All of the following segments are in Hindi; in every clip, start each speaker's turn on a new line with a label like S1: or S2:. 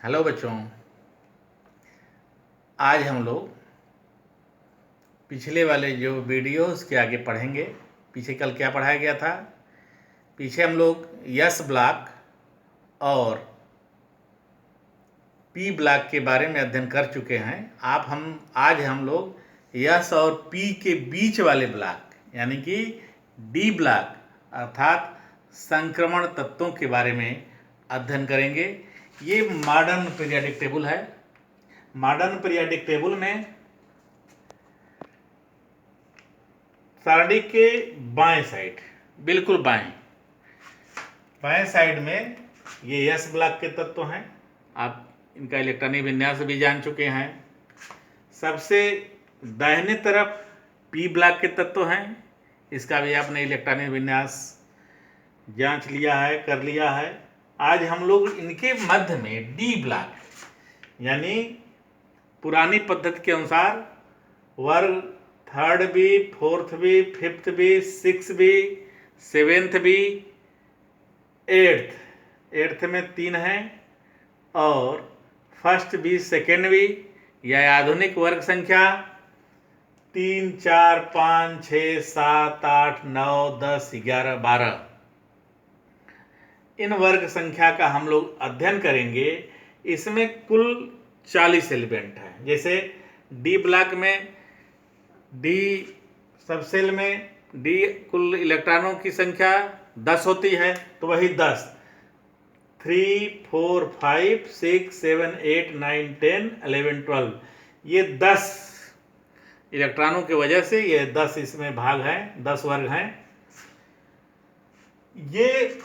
S1: हेलो बच्चों। आज हम लोग पिछले वाले जो वीडियोस के आगे पढ़ेंगे। पीछे कल क्या पढ़ाया गया था? पीछे हम लोग यस ब्लॉक और पी ब्लॉक के बारे में अध्ययन कर चुके हैं। आज हम लोग यस और पी के बीच वाले ब्लॉक यानी कि डी ब्लॉक अर्थात संक्रमण तत्वों के बारे में अध्ययन करेंगे। ये मॉडर्न पीरियोडिक टेबल है। मॉडर्न पीरियोडिक टेबल में सारणी के बाएं साइड, बिल्कुल बाएं साइड में ये यस ब्लॉक के तत्व हैं। आप इनका इलेक्ट्रॉनिक विन्यास भी जान चुके हैं। सबसे दाहिने तरफ पी ब्लॉक के तत्व हैं। इसका भी आपने इलेक्ट्रॉनिक विन्यास जांच लिया है, कर लिया है। आज हम लोग इनके मध्य में डी ब्लॉक यानी पुरानी पद्धति के अनुसार वर्ग third B, fourth B, fifth B, six B, seventh B, eighth में 3 हैं और फर्स्ट बी, सेकेंड बी। यह आधुनिक वर्ग संख्या 3, 4, 5, 6, 7, 8, 9, 10, 11, 12 इन वर्ग संख्या का हम लोग अध्ययन करेंगे। इसमें कुल 40 एलिमेंट है। जैसे डी ब्लॉक में डी सबसेल में डी कुल इलेक्ट्रॉनों की संख्या 10 होती है, तो वही 10 3, 4, 5, 6, 7, 8, 9, 10, 11, 12 ये 10 इलेक्ट्रॉनों की वजह से ये 10 इसमें भाग हैं, 10 वर्ग हैं। ये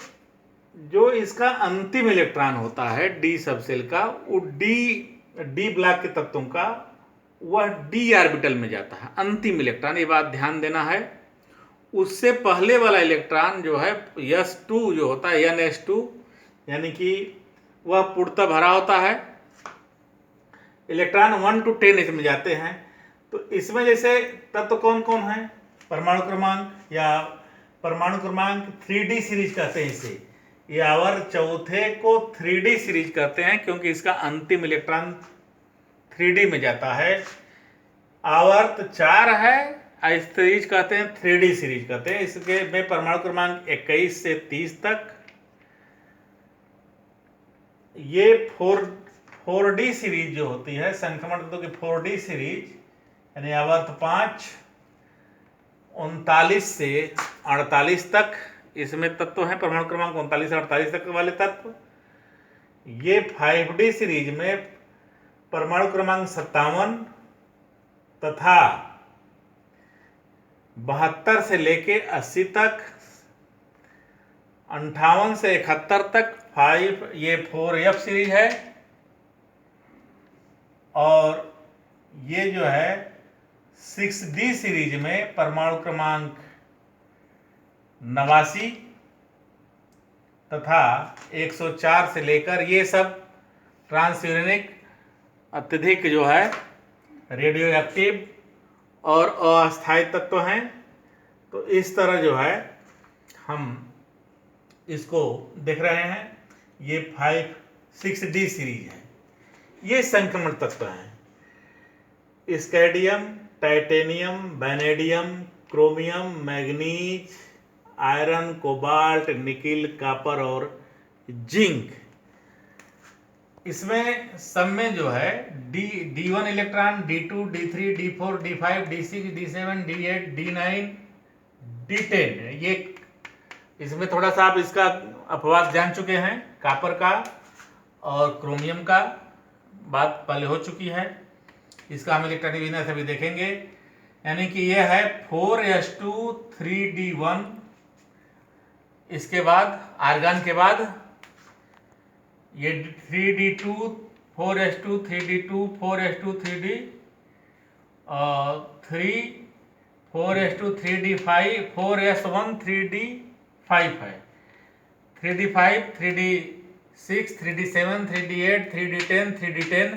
S1: जो इसका अंतिम इलेक्ट्रॉन होता है डी सबसेल का, वो डी ब्लॉक के तत्वों का वह डी ऑर्बिटल में जाता है। अंतिम इलेक्ट्रॉन, ये बात ध्यान देना है। उससे पहले वाला इलेक्ट्रॉन जो है S2 जो होता है NS2 यानी कि वह पूर्णतः भरा होता है। इलेक्ट्रॉन 1 to 10 इसमें जाते हैं। तो इसमें जैसे तत्व कौन कौन है? परमाणु क्रमांक या परमाणु क्रमांक 3D सीरीज कहते हैं इसे। ये आवर्त चौथे को 3D सीरीज कहते हैं क्योंकि इसका अंतिम इलेक्ट्रॉन 3D में जाता है। आवर्त 4 है, इस सीरीज कहते हैं 3D सीरीज कहते हैं। इसके में परमाणु क्रमांक 21 से 30 तक। ये 4D सीरीज जो होती है संक्रमण तत्वों की 4D सीरीज यानी आवर्त 5 39 से 48 तक इसमें तत्व हैं। परमाणु क्रमांक 39 से 48 तक वाले तत्व। ये 5D सीरीज में परमाणु क्रमांक 57 तथा 72 से लेके 80 तक, 58 से 71 तक 5 ये 4F सीरीज है। और ये जो है 6D सीरीज में परमाणु क्रमांक 89 तथा 104 से लेकर ये सब ट्रांसयूरेनिक अत्यधिक जो है रेडियो एक्टिव और अस्थायी तत्व हैं। तो इस तरह जो है हम इसको देख रहे हैं। ये 6D सीरीज है। ये संक्रमण तत्व हैं। Scandium, titanium, vanadium, chromium, manganese, iron, cobalt, nickel, copper और जिंक। इसमें सब में जो है D1 electron, D2, D3, D4, D5, D6, D7, D8, D9, D10 ये इसमें थोड़ा सा आप इसका अपवाद जान चुके हैं। कॉपर का और क्रोमियम का बात पहले हो चुकी है। इसका हम इलेक्ट्रॉनिक विन्यास अभी देखेंगे। यानी कि यह है 4s2 3d1। इसके बाद आर्गन के बाद ये 3d2 4s2 3d2 4s2 3d 3 4s2 3d5 4s1 3d5 है। 3d5 3d6 3d7 3d8 3d10 3d10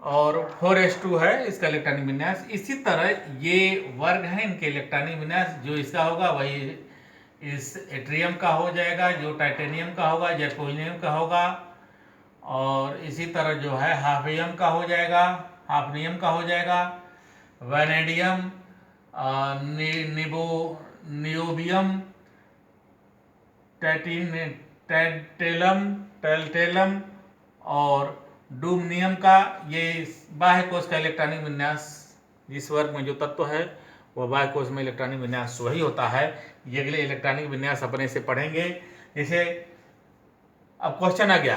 S1: और 4s2 है इसका इलेक्ट्रॉनिक विन्यास। इसी तरह ये वर्ग है इनके इलेक्ट्रॉनिक विन्यास। जो इसका होगा वही इस एट्रियम का हो जाएगा, जो टाइटेनियम का होगा, जर्कोनियम का होगा और इसी तरह जो है हाफियम का हो जाएगा, हाफनियम का हो जाएगा, वैनेडियम, निबो नियोबियम, टैल्टेलम और डूमनियम का। ये बाह्य कोश का इलेक्ट्रॉनिक विन्यास, जिस वर्ग में जो तत्व है वह बाह्य कोश में इलेक्ट्रॉनिक विन्यास वही होता है। ये अगले इलेक्ट्रॉनिक विन्यास अपने से पढ़ेंगे। जैसे अब क्वेश्चन आ गया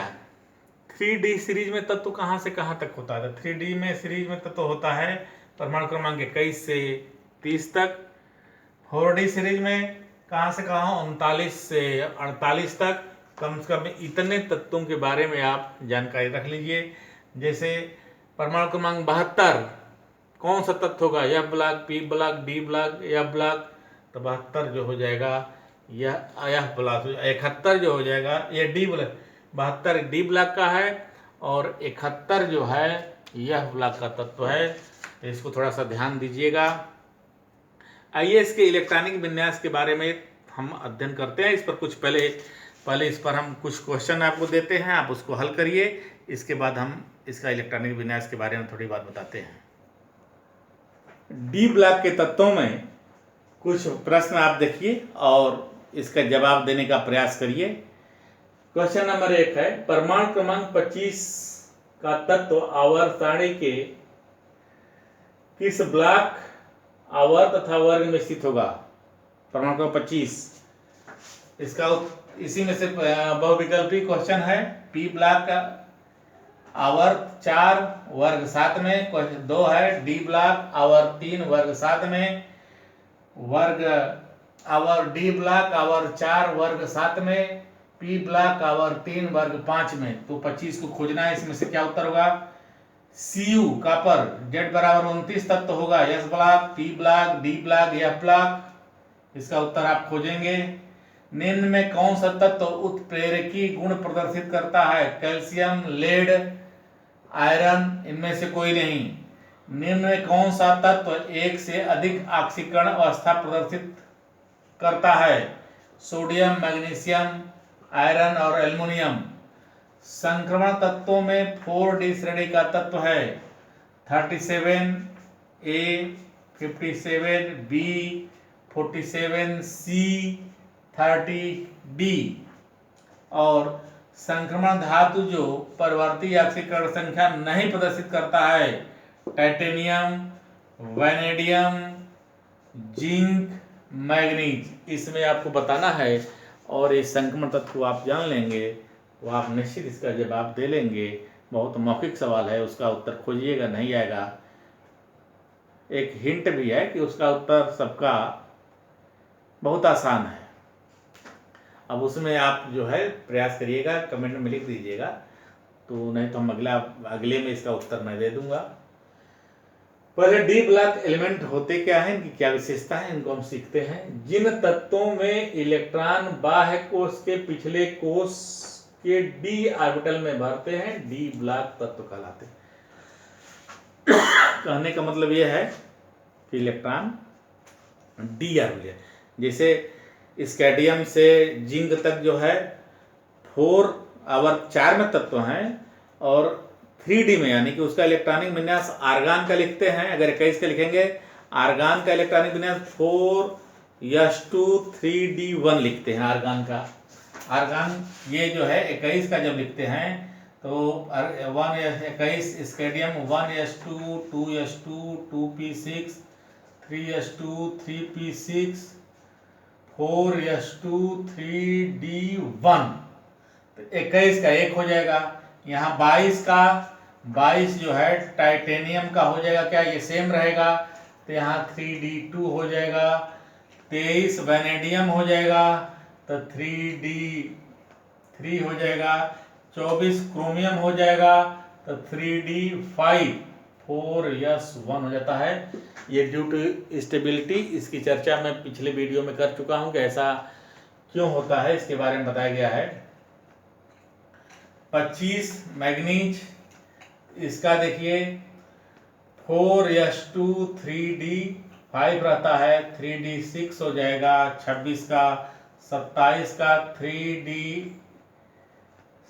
S1: 3D सीरीज में तत्व कहाँ से कहाँ तक होता है। 3D में सीरीज में तत्व होता है परमाणु क्रमांक 21 से 30 तक। 4D सीरीज में कहाँ से कहाँ 39 से 48 तक। कम से कम इतने तत्वों के बारे में आप जानकारी रख लीजिए। जैसे परमाणु क्रमांक 72 कौन सा तत्व होगा, F block, P block, D block, F block. तो 72 जो हो जाएगा यह F ब्लॉक, 71 जो हो जाएगा ये D ब्लॉक, 72 D ब्लॉक का है और 71 जो है यह ब्लॉक का तत्व है। तो इसको थोड़ा सा ध्यान दीजिएगा। आइए इसके इलेक्ट्रॉनिक विन्यास के बारे में हम अध्ययन करते हैं। इस पर कुछ पहले इस पर हम कुछ क्वेश्चन आपको देते हैं, आप उसको हल करिए। इसके बाद हम इसका इलेक्ट्रॉनिक विन्यास के बारे में थोड़ी बात बताते हैं। डी ब्लॉक के तत्वों में कुछ प्रश्न आप देखिए और इसका जवाब देने का प्रयास करिए। क्वेश्चन नंबर 1 है परमाणु क्रमांक 25 का तत्व आवर्त सारणी के किस ब्लॉक, आवर्त तथा वर्ग में स्थित होगा। परमाणु क्रमांक 25 इसका इसी में से बहुविकल्पी क्वेश्चन है। पी ब्लॉक का आवर्त 4 वर्ग 7 में, क्वेश्चन 2 है डी ब्लॉक आवर्त 3 वर्ग 7 में, डी ब्लॉक आवर्त 4 वर्ग 7 में, पी ब्लॉक आवर्त 3 वर्ग 5 में। तो 25 को खोजना है, इसमें से क्या उत्तर होगा। Cu कॉपर Z बराबर 29 तत्व होगा, S block, P block, D block, F block. इसका उत्तर आप खोजेंगे। निम्न में कौन सा तत्व उत्प्रेरकी गुण प्रदर्शित करता है। कैल्शियम, लेड, आयरन, इनमें से कोई नहीं। निम्न में कौन सा तत्व एक से अधिक ऑक्सीकरण अवस्था प्रदर्शित करता है। सोडियम, मैग्नीशियम, आयरन और एल्युमिनियम। संक्रमण तत्वों में 4D श्रेणी का तत्व है 37A, 57B, 47C, 30D। और संक्रमण धातु जो परवर्ती ऑक्सीकरण संख्या नहीं प्रदर्शित करता है टाइटेनियम, वैनेडियम, जिंक, मैग्नीज। इसमें आपको बताना है और इस संक्रमण तत्व को आप जान लेंगे तो आप निश्चित इसका जवाब दे लेंगे। बहुत मौखिक सवाल है, उसका उत्तर खोजिएगा, नहीं आएगा। एक हिंट भी है कि उसका उत्तर सबका बहुत आसान है। अब उसमें आप जो है प्रयास करिएगा, कमेंट में लिख दीजिएगा, तो नहीं तो हम अगले में इसका उत्तर मैं दे दूंगा। पहले डी ब्लॉक एलिमेंट होते क्या हैं, इनकी क्या विशेषता है, इनको हम सीखते हैं। जिन तत्वों में इलेक्ट्रॉन बाह्य कोश के पिछले कोश के डी ऑर्बिटल में भरते हैं डी ब्लॉक तत्व कहलाते हैं। कहने का मतलब यह है कि इलेक्ट्रॉन डी ऑर्बिटल, जैसे स्कैंडियम से जिंक तक जो है 4 आवर्त 4 में तत्व हैं और 3D में, यानी कि उसका इलेक्ट्रॉनिक विन्यास आर्गन का लिखते हैं। अगर 21 का लिखेंगे आर्गन का इलेक्ट्रॉनिक विन्यास 4s2 3d1 लिखते हैं आर्गन का। आर्गन ये जो है 21 का जब लिखते हैं तो 21 scandium 1s2 2s2 2p6 3s2 3p6 4s2 3d1। तो 21 का 1 हो जाएगा। यहाँ 22 का 22 जो है टाइटेनियम का हो जाएगा, क्या ये सेम रहेगा, तो यहाँ 3d2 हो जाएगा। 23 वैनेडियम हो जाएगा तो 3d3 हो जाएगा। 24 क्रोमियम हो जाएगा तो 3d5 4s1 हो जाता है। ये ड्यू टू स्टेबिलिटी, इसकी चर्चा मैं पिछले वीडियो में कर चुका हूँ कि ऐसा क्यों होता है, इसके बारे में बताया गया है। 25 मैग्नीज, इसका देखिए 4s2 3d5 रहता है, 3d6 हो जाएगा। 26 का 27 का 3d7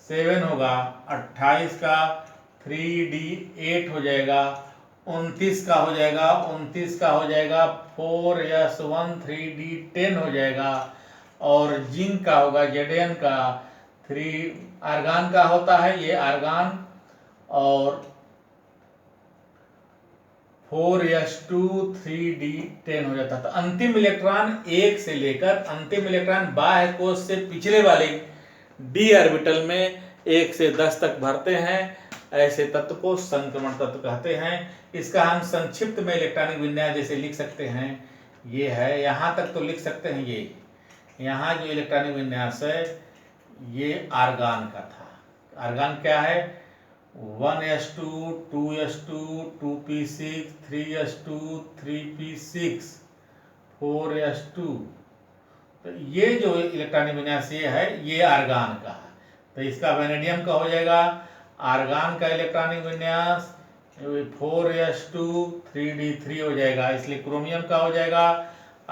S1: 7 होगा, 28 का 3D8 हो जाएगा, 29 का हो जाएगा, 4s1 3D10 हो जाएगा, और जिंक का होगा Zn का 3, आर्गान का होता है ये आर्गान, और 4s2 3D10 हो जाता है। तो अंतिम इलेक्ट्रॉन 1 से लेकर अंतिम इलेक्ट्रॉन बाह्य कोश से पिछले वाले d ऑर्बिटल में 1 से 10 तक भरते हैं। ऐसे तत्व को संक्रमण तत्व कहते हैं। इसका हम संक्षिप्त में इलेक्ट्रॉनिक विन्यास जैसे लिख सकते हैं, ये है, यहाँ तक तो लिख सकते हैं। ये यहाँ जो इलेक्ट्रॉनिक विन्यास है ये आर्गान का था। आर्गान क्या है? 1s2 2s2 2p6 3s2 3p6 4s2। तो ये जो इलेक्ट्रॉनिक विन्यास ये है ये आर्गान का है। तो इसका वेनेडियम का हो जाएगा आर्गान का इलेक्ट्रॉनिक विन्यास 4s2 3d3 हो जाएगा, इसलिए क्रोमियम का हो जाएगा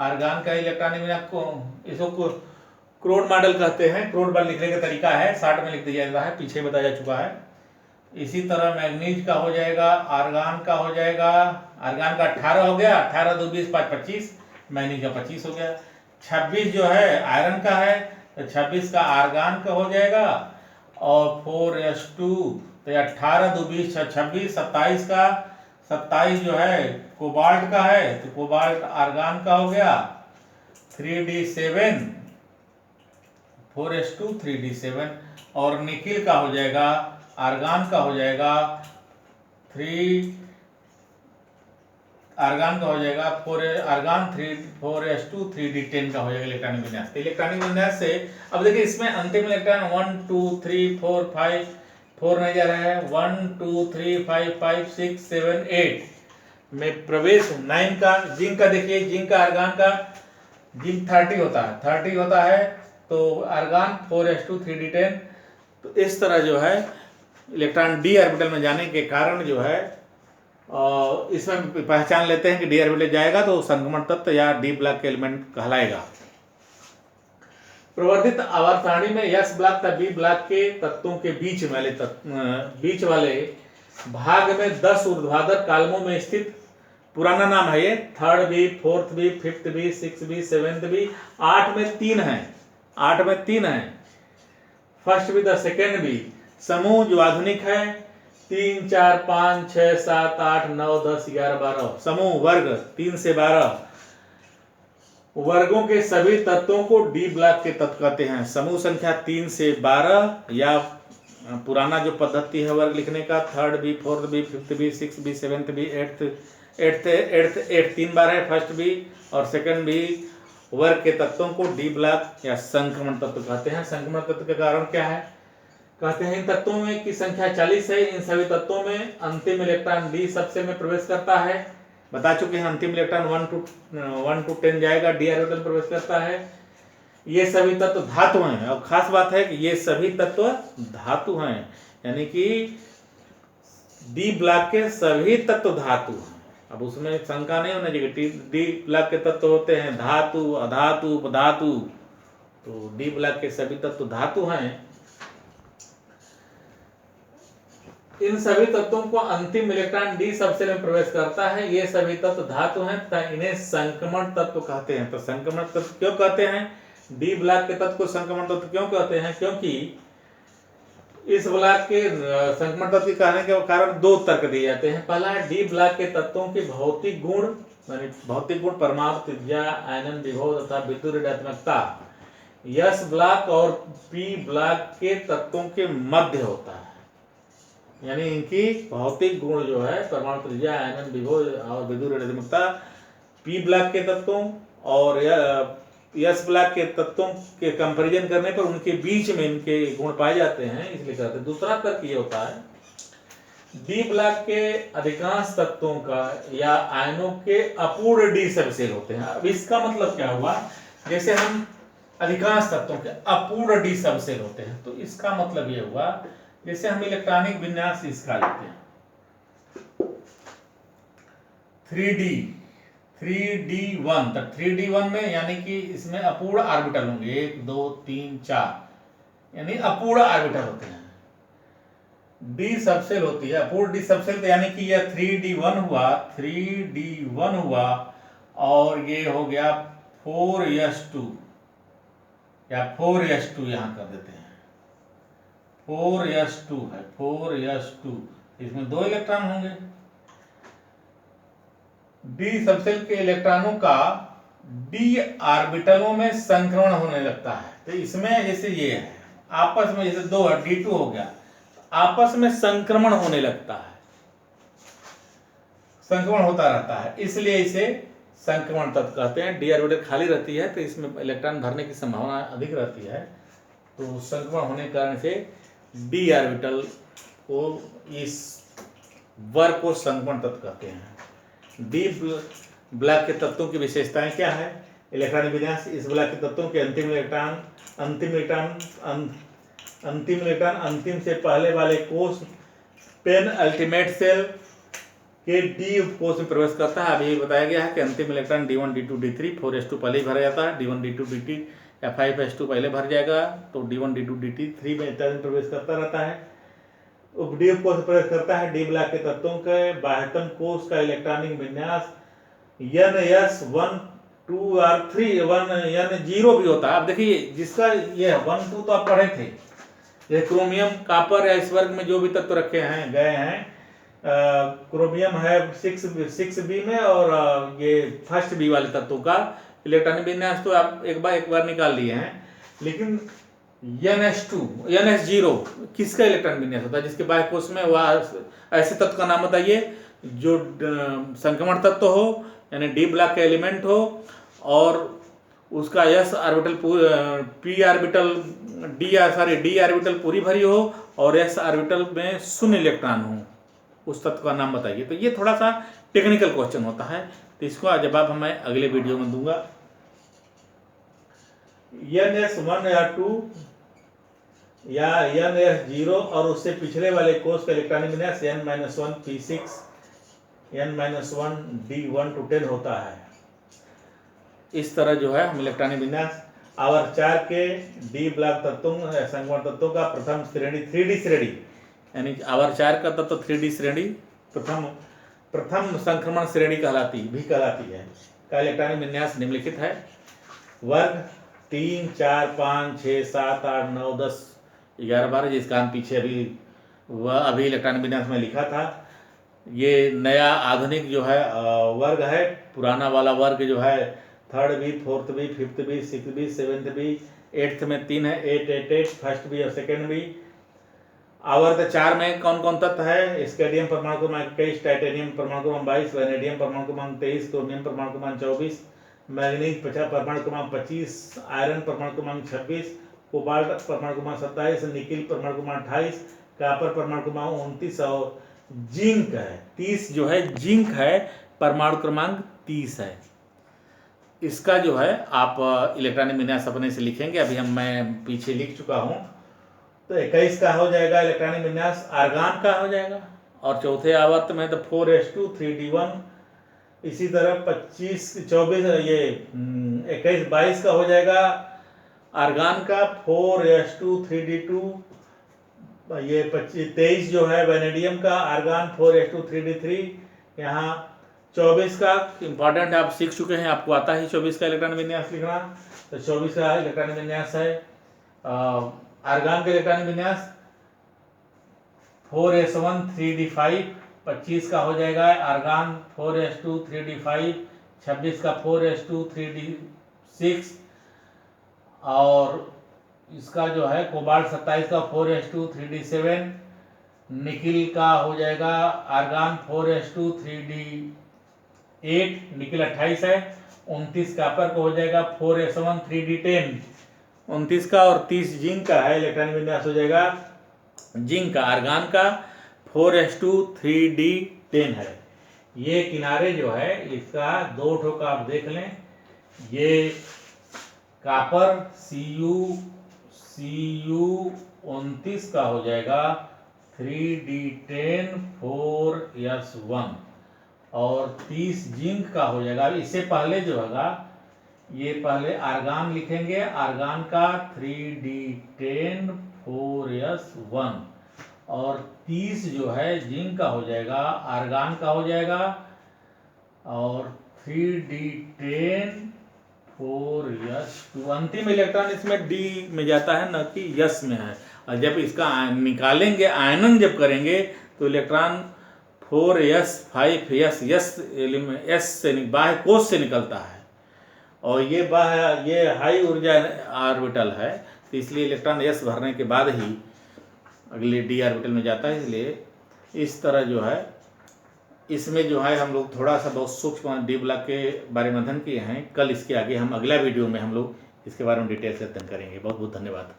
S1: आर्गान का इलेक्ट्रॉनिक विन्यास को। इसको क्रोड मॉडल कहते हैं। क्रोड मॉडल लिखने का तरीका है, शार्ट में लिख दिया जाता है, पीछे बताया जा चुका है। इसी तरह मैग्नीज का हो जाएगा, आर्गान का हो जाएगा, आर्गान का 18 हो गया, 18 2 20 5 25, मैग्नीज का 25 हो गया। 26 जो है आयरन का है, तो 26 का आर्गान का हो जाएगा, और 4s2 तो 18 2 20 26, 27 का 27 जो है कोबाल्ट का है, तो कोबाल्ट आर्गान का हो गया, 3d7 4s2 3d7, और निकिल का हो जाएगा आर्गान का हो जाएगा 4s2 3d10 का हो जाएगा इलेक्ट्रॉनिक विन्यास। तो इलेक्ट्रॉनिक विन्यास से अब देखिए इसमें अंतिम इलेक्ट्रॉन 1 2 3 4 5 4 नहीं जा रहा है, 1 2 3 5 5 6 7 8 में प्रवेश 9 का। जिंक का देखिए, जिंक का आर्गान का जिंक 30 होता है, 30 होता है, तो आर्गान 4s2 3d10। तो इस तरह जो है इलेक्ट्रॉन डी ऑर्बिटल में जाने के कारण जो है इसमें पहचान लेते हैं कि डी ऑर्बिटल जाएगा तो संक्रमण तत्व या डी ब्लॉक के एलिमेंट कहलाएगा। प्रवर्धित आवर्त सारणी में एस ब्लॉक तथा बी ब्लॉक के तत्वों के बीच वाले भाग में 10 ऊर्ध्वाधर कालमों में स्थित, पुराना नाम है ये, 3rd B 4th B 5th B 6th B 7th B, 8 में 3 है, 8 में 3 है, first B the second B. समूह जो आधुनिक है 3 4 5 6 7 8 9 10 11 12 समूह, वर्ग 3 से 12 वर्गों के सभी तत्वों को डी ब्लॉक के तत्व कहते हैं। समूह संख्या 3 से 12 या पुराना जो पद्धति है वर्ग लिखने का, 3rd B 4th B 5th B 6th B 7th B 8th 3 बार है, फर्स्ट बी और सेकंड बी वर्ग के तत्वों को डी ब्लॉक या संक्रमण तत्व कहते हैं। संक्रमण तत्व के कारण क्या है? कहते हैं इन तत्वों में की संख्या 40 है। इन सभी तत्वों में अंतिम इलेक्ट्रॉन डी सबसे में प्रवेश करता है, बता चुके हैं। अंतिम इलेक्ट्रॉन 1 to 10 जाएगा, डी ऑर्बिटल प्रवेश करता है। ये सभी तत्व धातु हैं, और खास बात है कि ये सभी तत्व धातु हैं, यानी कि डी ब्लॉक के सभी तत्व धातु हैं। अब उसमें शंका नहीं होना चाहिए। डी ब्लॉक के तत्व होते हैं धातु, अधातु, उपधातु, तो डी ब्लॉक के सभी तत्व धातु हैं। इन सभी तत्वों को अंतिम इलेक्ट्रॉन डी सबसे में प्रवेश करता है। ये सभी तत्व धातु हैं, तो इन्हें संक्रमण तत्व कहते हैं। तो संक्रमण तत्व क्यों कहते हैं? डी ब्लॉक के तत्व को संक्रमण तत्व क्यों कहते हैं? क्योंकि इस ब्लॉक के संक्रमण तत्व के कहने के कारण 2 तर्क दिए जाते हैं। पहला है डी ब्लॉक के तत्वों के भौतिक गुण, भौतिक गुण परमाणु त्रिज्या, आयनन विभव तथा विद्युत ऋणात्मकता एस ब्लॉक और पी ब्लॉक के तत्वों के मध्य होता है। यानी इनकी भौतिक गुण जो है परमाणु त्रिज्या, आयनन विभव और विद्युत ऋणात्मकता पी ब्लॉक के तत्वों और एस ब्लॉक के तत्वों के कंपैरिजन करने पर उनके बीच में इनके गुण पाए जाते हैं, इसलिए कहते हैं। दूसरा तर्क ये होता है डी ब्लॉक के अधिकांश तत्वों का या आयनों के अपूर्ण डी सबसेल होते हैं। अब इसका मतलब क्या हुआ? जैसे हम अधिकांश तत्वों के अपूर्ण डी सबसेल होते हैं, तो इसका मतलब ये हुआ जैसे हम इलेक्ट्रॉनिक विन्यास इसका लेते हैं 3D1, तो 3D1 में यानी कि इसमें अपूर्ण ऑर्बिटल होंगे 1 2 3 4, यानी अपूर्ण ऑर्बिटल होते हैं। डी सबसेल होती है, अपूर्ण डी सबसेल, तो यानी कि यह 3d1 हुआ, 3d1 हुआ, और ये हो गया 4s2 या 4s2 यहाँ कर देते हैं, 4s2 है, 4s2, इसमें 2 इलेक्ट्रॉन होंगे। डी सबसेल के इलेक्ट्रॉनों का डी ऑर्बिटलों में संक्रमण होने लगता है। तो इसमें जैसे ये है, आपस में जैसे 2 है, D2 हो गया, आपस में संक्रमण होने लगता है, संक्रमण होता रहता है, इसलिए इसे संक्रमण तत्व कहते हैं। डी ऑर्बिटल खाली रहती है तो इसमें इलेक्ट्रॉन भरने की संभावना अधिक रहती है, तो संक्रमण होने के कारण से डी ऑर्बिटल को, इस वर्ग को संक्रमण तत्व कहते हैं। डी ब्लॉक के तत्वों की विशेषताएं क्या है? इलेक्ट्रॉनिक विन्यास, इस ब्लॉक के तत्वों के अंतिम इलेक्ट्रॉन अंतिम से पहले वाले कोष पेन अल्टीमेट सेल के डी कोष में प्रवेश करता है। अभी बताया गया है कि अंतिम electron D1 D2 D3 4s2 पहले ही भरा जाता है, D1 D2 DT या 5s2 पहले भर जाएगा, तो D1 D2 DT 3 में इत्यादि प्रवेश करता रहता है। डी कोष प्रवेश करता है। डी ब्लॉक के तत्वों के बाह्यतम कोष का इलेक्ट्रॉनिक विन्यास NS1 2 और 3 1 N0 भी होता है। अब देखिए जिसका ये 1 2 तो आप पढ़े थे, ये क्रोमियम कापर या इस वर्ग में जो भी तत्व रखे हैं गए हैं, क्रोमियम है 6b में, और ये फर्स्ट बी वाले तत्वों का इलेक्ट्रॉनिक विन्यास तो आप एक बार निकाल लिए हैं, लेकिन NS0 किसका इलेक्ट्रॉन विन्यास होता है? जिसके बाह्य कोष में वह ऐसे तत्व का नाम बताइए जो संक्रमण तत्व हो, यानी डी ब्लॉक का एलिमेंट हो, और उसका s orbital p orbital D orbital पूरी भरी हो, और s ऑर्बिटल में 0 इलेक्ट्रॉन हो, उस तत्व का नाम बताइए। तो ये थोड़ा सा टेक्निकल क्वेश्चन होता है, तो इसका जवाब मैं अगले वीडियो में दूंगा। NS1 या 2 या NS0 और उससे पिछले वाले कोष का इलेक्ट्रॉनिक विन्यास N-1 P6 N-1 D1 to 10 होता है। इस तरह जो है हम इलेक्ट्रॉनिक विन्यास आवर्त 4 के डी ब्लॉक तत्वों संक्रमण तत्वों का प्रथम श्रेणी 3D श्रेणी, यानी आवर्त 4 का तत्व 3D श्रेणी प्रथम संक्रमण श्रेणी कहलाती है का इलेक्ट्रॉनिक विन्यास निम्नलिखित है। वर्ग 3 4 5 6 7 8 9 10 11 12, जिसका हम पीछे अभी इलेक्ट्रॉनिक विन्यास में लिखा था। ये नया आधुनिक जो है वर्ग है, पुराना वाला वर्ग जो है 3rd B 4th B 5th B 6th B 7th B 8th में 3 है 8 8 8 फर्स्ट बी और सेकेंड बी। आवर्त 4 में कौन कौन तत्व है? स्केडियम परमाणु क्रमांक 21, टाइटेनियम परमाणु क्रमांक 22, वैनेडियम परमाणु क्रमांक 23, क्रोमियम परमाणु क्रमांक 24, मैग्नीज परमाणु क्रमांक 25, आयरन परमाणु क्रमांक 26, कोबाल्ट परमाणु क्रमांक 27, निकिल परमाणु क्रमांक 28, कॉपर परमाणु क्रमांक 29, और जिंक है 30 जो है, जिंक है परमाणु क्रमांक 30 है। इसका जो है आप इलेक्ट्रॉनिक विन्यास अपने से लिखेंगे, अभी मैं पीछे लिख चुका हूं। तो 21 का हो जाएगा इलेक्ट्रॉनिक विन्यास आर्गान का हो जाएगा, और चौथे आवर्त में तो 4s2 3d1। इसी तरह 25 24 ये 21 22 का हो जाएगा आर्गान का 4s2 3d2। ये 23 जो है वैनेडियम का आर्गान 4s2 3d3। यहाँ 24 का इंपॉर्टेंट है, आप सीख चुके हैं, आपको आता है 24 का इलेक्ट्रॉनिक विन्यास लिखना। तो 24 का इलेक्ट्रॉनिक विन्यास है आर्गान का इलेक्ट्रॉनिक विन्यास 4s1 3d5। 25 का हो जाएगा आर्गान 4s2 3d5। 26 का 4s2 3d6, और इसका जो है कोबाल्ट 27 का 4s2 3d7। निकिल का हो जाएगा आर्गान 4s2 3d8, निकिल 28 है। 29 कॉपर का हो जाएगा 4s1 3d10, 29 का, और 30 जिंक का है इलेक्ट्रॉनिक विन्यास हो जाएगा जिंक का आर्गान का 4s2 3d10 है। ये किनारे जो है इसका 2 ठो का आप देख लें, ये कॉपर Cu 29 का हो जाएगा 3d10 4s1, और 30 जिंक का हो जाएगा। इससे पहले जो होगा ये पहले आर्गान लिखेंगे, आर्गान का 3d10 4s1, और 30 जो है जिंक का हो जाएगा, आर्गान का हो जाएगा, और 3d10 4s2। अंतिम इलेक्ट्रॉन इसमें डी में जाता है, न कि यस में है। और जब इसका निकालेंगे, आयनन जब करेंगे, तो इलेक्ट्रॉन 4s 5s एस से बाह्य कोश से निकलता है, और ये हाई ऊर्जा ऑर्बिटल है, तो इसलिए इलेक्ट्रॉन एस भरने के बाद ही अगले डी ऑर्बिटल में जाता है। इसलिए इस तरह जो है इसमें जो है हम लोग थोड़ा सा बहुत सूक्ष्म डी ब्लॉक के बारे में अध्ययन किए हैं। कल इसके आगे हम अगला वीडियो में हम लोग इसके बारे में डिटेल से अध्ययन करेंगे। बहुत बहुत धन्यवाद।